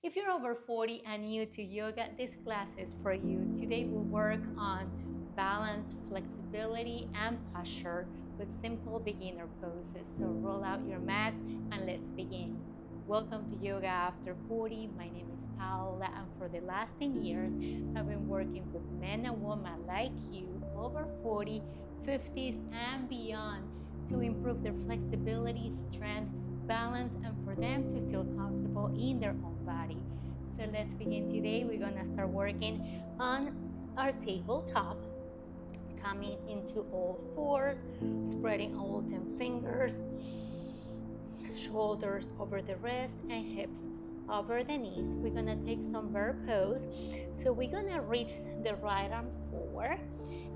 If you're over 40 and new to yoga, this class is for you. Today we'll work on balance, flexibility, and posture with simple beginner poses. So roll out your mat and let's begin. Welcome to Yoga After 40. My name is Paola, and for the last 10 years, I've been working with men and women like you, over 40, 50s, and beyond, to improve their flexibility, strength, balance, and for them to feel comfortable in their own body. So let's begin today. We're gonna start working on our tabletop, coming into all fours, spreading all 10 fingers, shoulders over the wrist and hips over the knees. We're gonna take some bird pose. So we're gonna reach the right arm forward,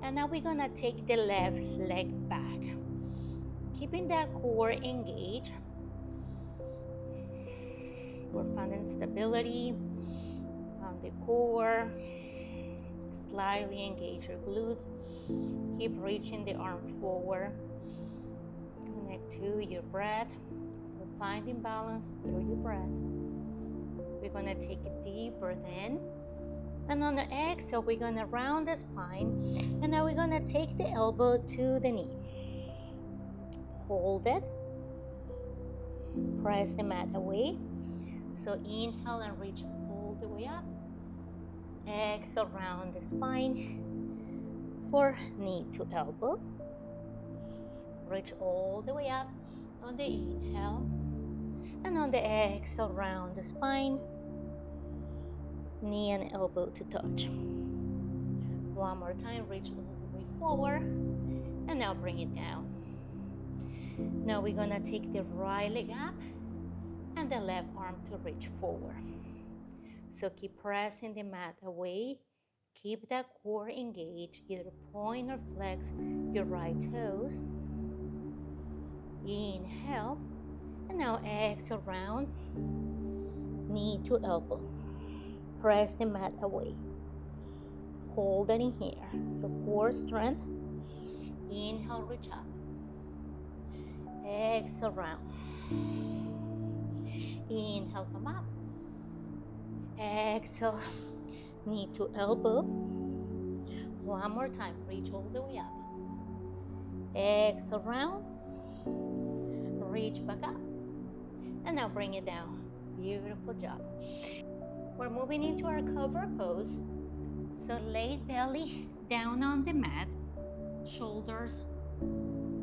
and now we're gonna take the left leg back, keeping that core engaged. We're finding stability on the core. Slightly engage your glutes. Keep reaching the arm forward. Connect to your breath. So finding balance through your breath. We're gonna take a deep breath in. And on the exhale, we're gonna round the spine. And now we're gonna take the elbow to the knee. Hold it. Press the mat away. So inhale and reach all the way up. Exhale, round the spine for knee to elbow. Reach all the way up on the inhale. And on the exhale, round the spine. Knee and elbow to touch. One more time, reach all the way forward. And now bring it down. Now we're gonna take the right leg up and the left arm to reach forward. So keep pressing the mat away. Keep that core engaged. Either point or flex your right toes. Inhale. And now exhale, round. Knee to elbow. Press the mat away. Hold it in here. So core strength. Inhale, reach up. Exhale, round. Inhale, come up. Exhale, knee to elbow. One more time, reach all the way up. Exhale, round. Reach back up. And now bring it down. Beautiful job. We're moving into our Cobra pose. So lay belly down on the mat. Shoulders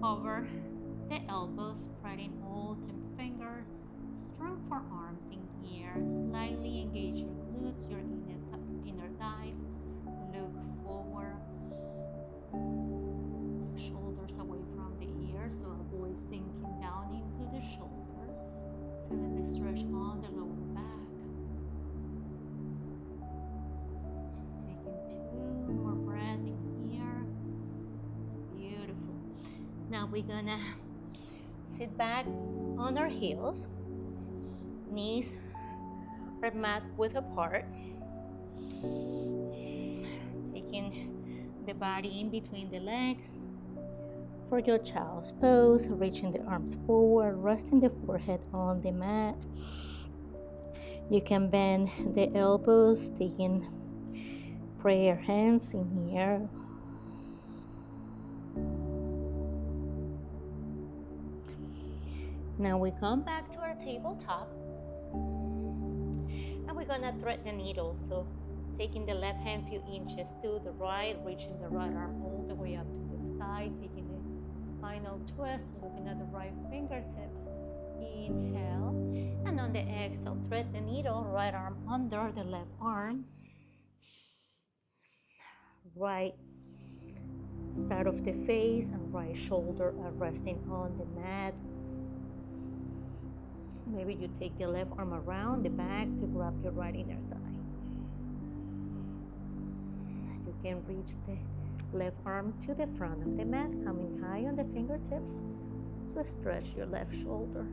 over the elbows, spreading all 10 fingers. Strong forearms in here. Slightly engage your glutes, your inner thighs. Look forward. Shoulders away from the ears, so avoid sinking down into the shoulders. Feeling the stretch on the lower back. Taking 2 more breaths in here. Beautiful. Now we're gonna sit back on our heels. Knees are mat width apart. Taking the body in between the legs. For your child's pose, reaching the arms forward, resting the forehead on the mat. You can bend the elbows, taking prayer hands in here. Now we come back to our tabletop. And we're gonna thread the needle. So taking the left hand few inches to the right, reaching the right arm all the way up to the sky, taking the spinal twist, looking at the right fingertips. Inhale. And on the exhale, thread the needle, right arm under the left arm. Right side of the face and right shoulder are resting on the mat. Maybe you take the left arm around the back to grab your right inner thigh. You can reach the left arm to the front of the mat, coming high on the fingertips to stretch your left shoulder.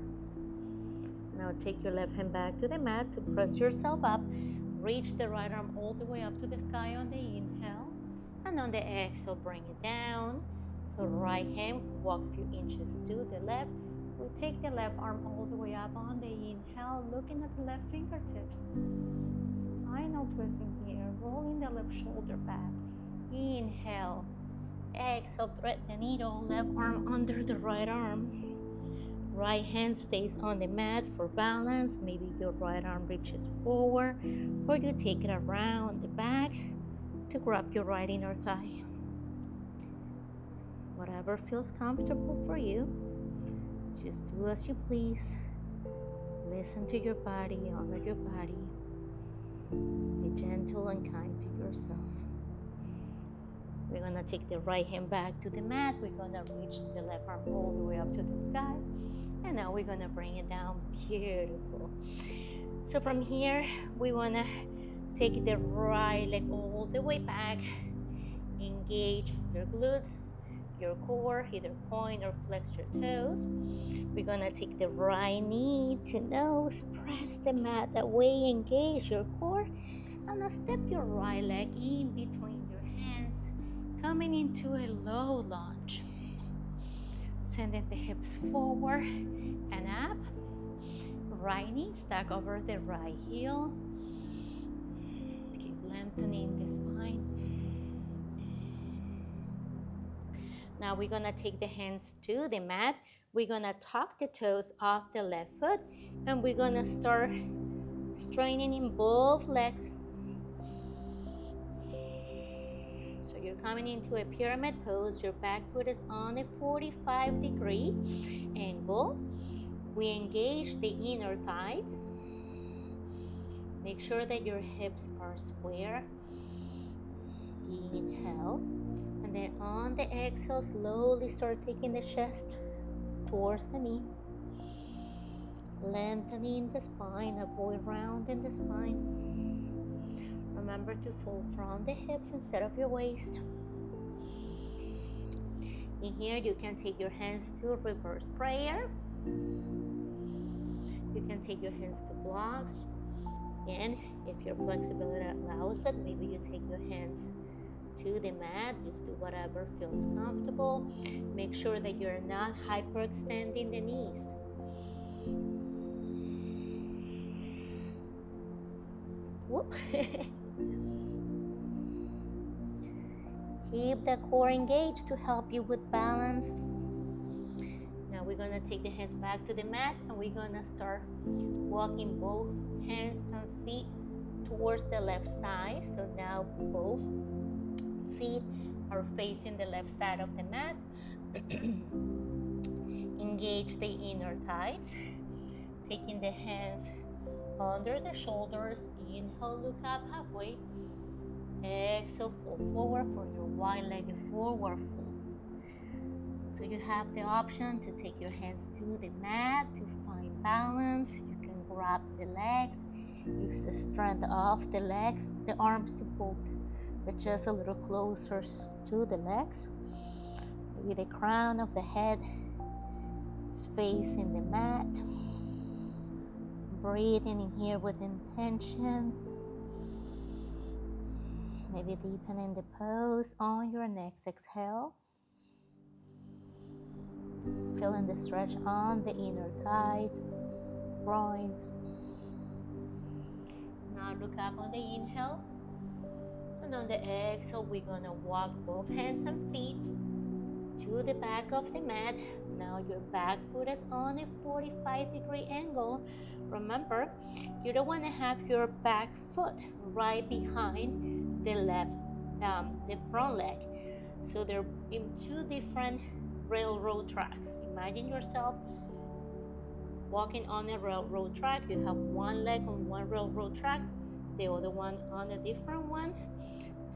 Now take your left hand back to the mat to press yourself up. Reach the right arm all the way up to the sky on the inhale. And on the exhale, bring it down. So right hand walks a few inches to the left. We take the left arm all the way up on the inhale, looking at the left fingertips. twisting here. Rolling the left shoulder back. Inhale. Exhale, thread the needle. Left arm under the right arm. Right hand stays on the mat for balance. Maybe your right arm reaches forward, or you take it around the back to grab your right inner thigh. Whatever feels comfortable for you, just do as you please. Listen to your body, honor your body. Be gentle and kind to yourself. We're gonna take the right hand back to the mat. We're gonna reach the left arm all the way up to the sky. And now we're gonna bring it down. Beautiful. So from here, we wanna take the right leg all the way back. Engage your glutes, your core, either point or flex your toes. We're gonna take the right knee to nose, press the mat that way, engage your core. And now step your right leg in between your hands, coming into a low lunge. Sending the hips forward and up. Right knee stack over the right heel. Keep lengthening the spine. Now we're gonna take the hands to the mat. We're gonna tuck the toes off the left foot, and we're gonna start straining in both legs. So you're coming into a pyramid pose. Your back foot is on a 45-degree angle. We engage the inner thighs. Make sure that your hips are square. Inhale. And then on the exhale, slowly start taking the chest towards the knee. Lengthening the spine, avoid rounding the spine. Remember to fold from the hips instead of your waist. In here, you can take your hands to reverse prayer. You can take your hands to blocks. And if your flexibility allows it, maybe you take your hands to the mat. Just do whatever feels comfortable. Make sure that you're not hyperextending the knees. Whoop. Keep the core engaged to help you with balance. Now we're gonna take the hands back to the mat, and we're gonna start walking both hands and feet towards the left side. So now both feet are facing the left side of the mat. Engage the inner thighs. Taking the hands under the shoulders. Inhale, look up halfway. Exhale, fold forward for your wide-legged forward fold. So you have the option to take your hands to the mat to find balance. You can grab the legs. Use the strength of the legs, the arms to pull the chest a little closer to the legs. Maybe the crown of the head is facing the mat. Breathing in here with intention. Maybe deepening the pose on your next exhale. Feeling the stretch on the inner thighs, groins. Now look up on the inhale. And on the exhale, we're gonna walk both hands and feet to the back of the mat. Now your back foot is on a 45-degree angle. Remember, you don't want to have your back foot right behind the the front leg. So they're in two different railroad tracks. Imagine yourself walking on a railroad track. You have one leg on one railroad track, the other one on a different one.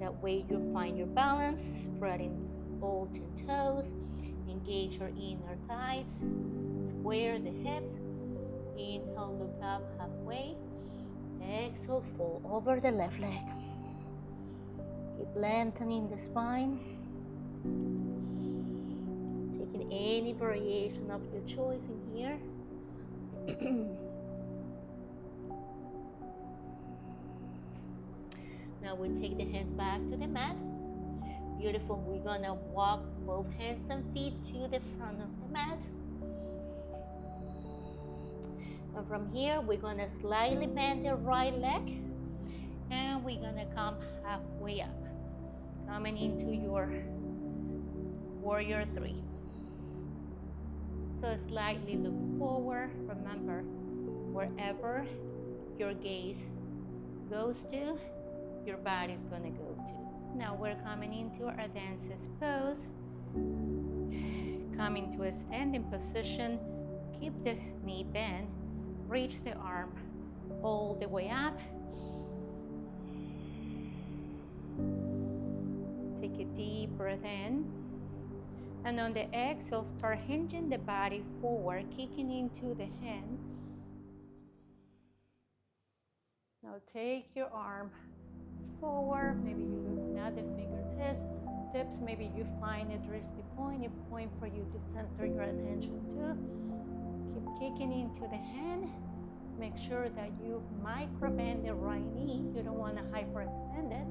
That way you find your balance, spreading all 10 toes. Engage your inner thighs, square the hips. Inhale, look up halfway. Exhale, fold over the left leg. Keep lengthening the spine. Taking any variation of your choice in here. Now we take the hands back to the mat. Beautiful. We're gonna walk both hands and feet to the front of the mat. And from here, we're gonna slightly bend the right leg. And And we're gonna come halfway up, coming into your warrior 3. So slightly look forward. Remember, wherever your gaze goes to, your body's gonna go to. Now we're coming into our dancer's pose. Coming to a standing position. Keep the knee bent. Reach the arm all the way up. Take a deep breath in. And on the exhale, start hinging the body forward, kicking into the hand. Now take your arm forward. Maybe you're looking at the fingertips. Maybe you find it reach the point, a point for you to center your attention to. Keep kicking into the hand. Make sure that you micro bend the right knee. You don't want to hyperextend it.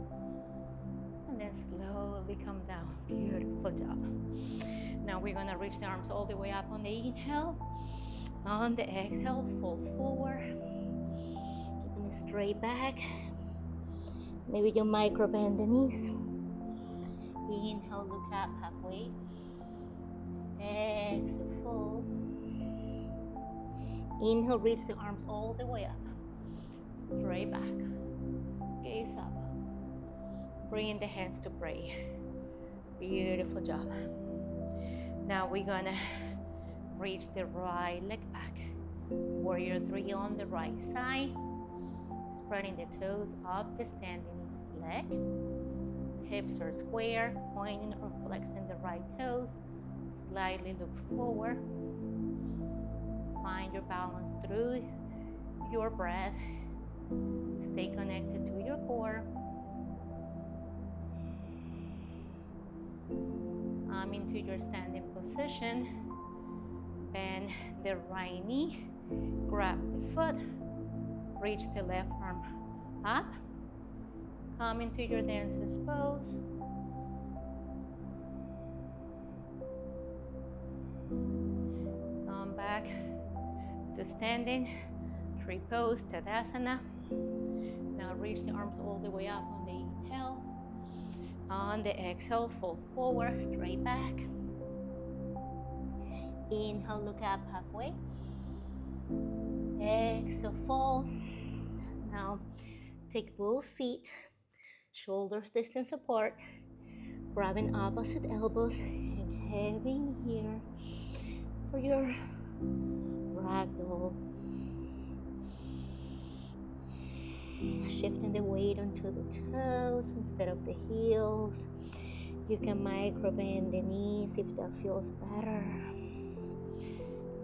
And then slowly come down. Beautiful job. Now we're gonna reach the arms all the way up on the inhale. On the exhale, fold forward. Keeping it straight back. Maybe you micro bend the knees. Inhale, look up halfway. Exhale, fold. Inhale, reach the arms all the way up. Straight back. Gaze up. Bring the hands to pray. Beautiful job. Now we're gonna reach the right leg back. Warrior 3 on the right side. Spreading the toes of the standing leg. Hips are square, pointing or flexing the right toes. Slightly look forward. Find your balance through your breath. Stay connected to your core. Come into your standing position. Bend the right knee. Grab the foot. Reach the left arm up. Come into your dancer's pose. Come back to standing. 3 pose, Tadasana. Now reach the arms all the way up on the inhale. On the exhale, fold forward, straight back. Inhale, look up halfway. Exhale, fold. Now take both feet. Shoulders distance apart, grabbing opposite elbows and heavy here for your Ragdoll. Shifting the weight onto the toes instead of the heels. You can micro bend the knees if that feels better.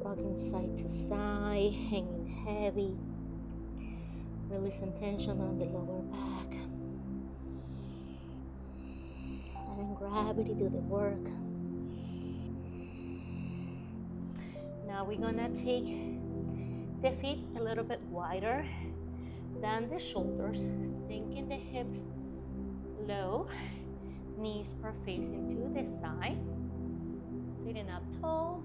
Rocking side to side, hanging heavy. Releasing tension on the lower back. Letting gravity do the work. Now we're gonna take the feet a little bit wider than the shoulders, sinking the hips low. Knees are facing to the side. Sitting up tall.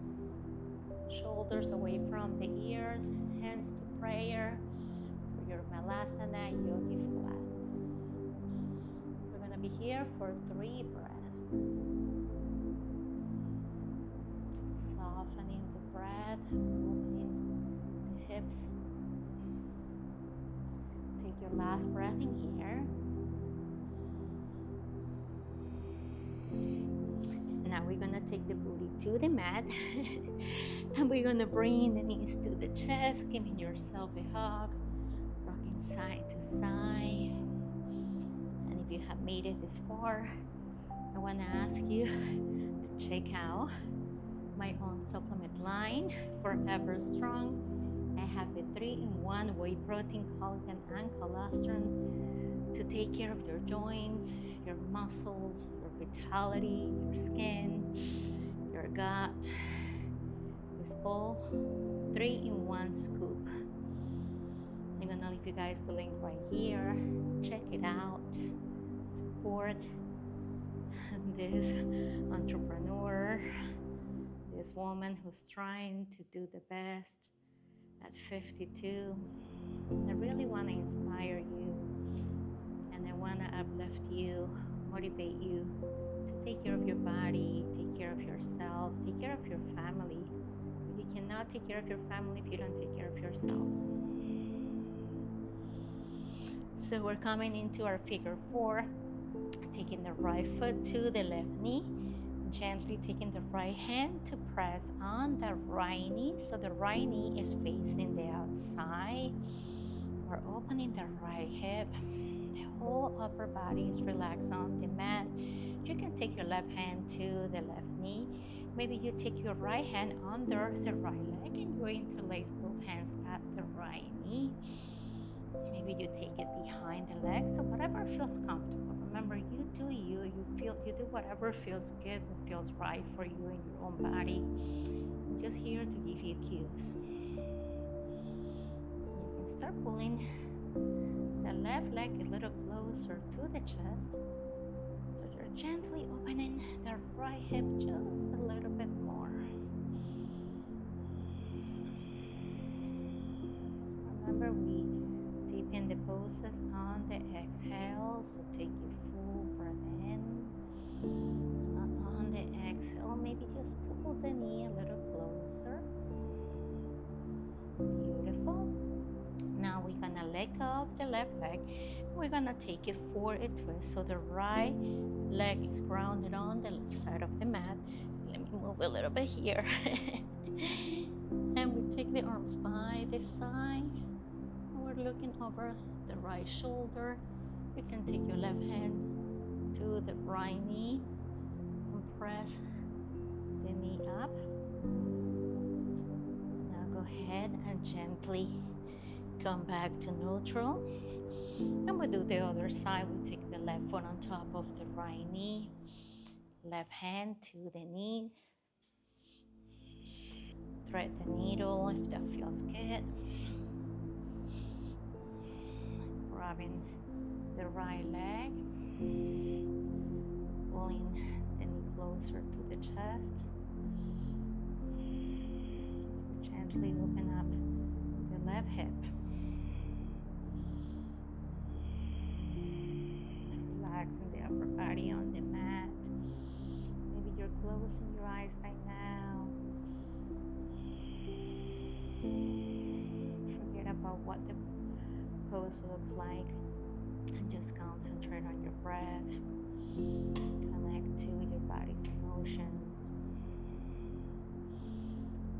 Shoulders away from the ears. Hands to prayer for your Malasana yogi squat. Be here for 3 breaths. Softening the breath, opening the hips. Take your last breath in here. Now we're gonna take the booty to the mat. And we're gonna bring the knees to the chest, giving yourself a hug, rocking side to side. If you have made it this far, I want to ask you to check out my own supplement line, Forever Strong. I have a 3-in-1 whey protein, collagen, and colostrum to take care of your joints, your muscles, your vitality, your skin, your gut. It's all 3-in-1 scoop. I'm gonna leave you guys the link right here. Check it out. Support this entrepreneur, this woman who's trying to do the best at 52. I really want to inspire you, and motivate you to take care of your body, take care of yourself, take care of your family. You cannot take care of your family if you don't take care of yourself. So we're coming into our figure 4, taking the right foot to the left knee, gently taking the right hand to press on the right knee. So the right knee is facing the outside. We're opening the right hip. The whole upper body is relaxed on the mat. You can take your left hand to the left knee. Maybe you take your right hand under the right leg and you interlace both hands at the right knee. Maybe you take it behind the leg. So whatever feels comfortable. Remember, you do you. You do whatever feels good, what feels right for you in your own body. I'm just here to give you cues. You can start pulling the left leg a little closer to the chest. So you're gently opening the right hip just a little bit more. Remember, we deepen the poses on the exhale. So take your full breath in. On the exhale, maybe just pull the knee a little closer. Beautiful. Now we're gonna let go of the left leg. We're gonna take it for a twist. So the right leg is grounded on the left side of the mat. Let me move a little bit here. And we take the arms by the side. We're looking over the right shoulder. You can take your left hand to the right knee and press the knee up. Now go ahead and gently come back to neutral. And we'll do the other side. We take the left foot on top of the right knee, left hand to the knee. Thread the needle if that feels good. Grabbing the right leg, pulling the knee closer to the chest. So gently open up the left hip. Relaxing the upper body on the mat. Maybe you're closing your eyes by now. Forget about what the pose looks like and just concentrate on your breath. Connect to your body's emotions.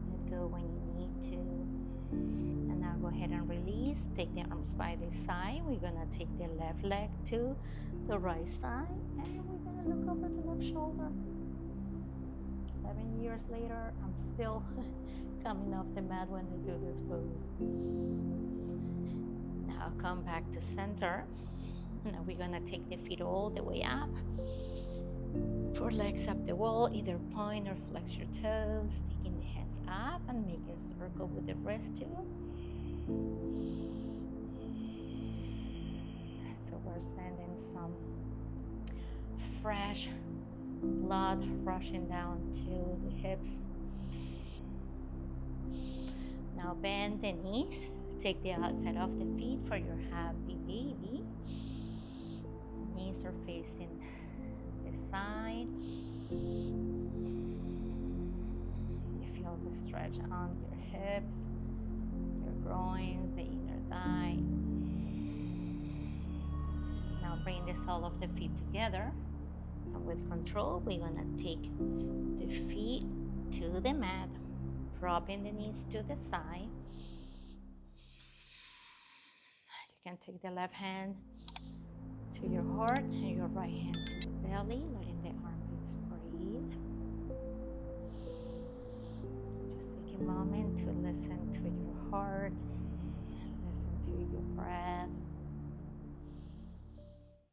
Let go when you need to. And now go ahead and release. Take the arms by the side. We're gonna take the left leg to the right side and we're gonna look over the left shoulder. 11 years later, I'm still coming off the mat when I do this pose. Now come back to center. Now we're gonna take the feet all the way up. 4 legs up the wall, either point or flex your toes. Taking the hands up and make a circle with the wrist too. So we're sending some fresh blood rushing down to the hips. Now bend the knees. Take the outside of the feet for your happy baby. Knees are facing the side. You feel the stretch on your hips, your groins, the inner thigh. Now bring the sole of the feet together. And with control, we're gonna take the feet to the mat, dropping the knees to the side. You can take the left hand to your heart and your right hand to the belly, letting the armpits breathe. Just take a moment to listen to your heart, listen to your breath.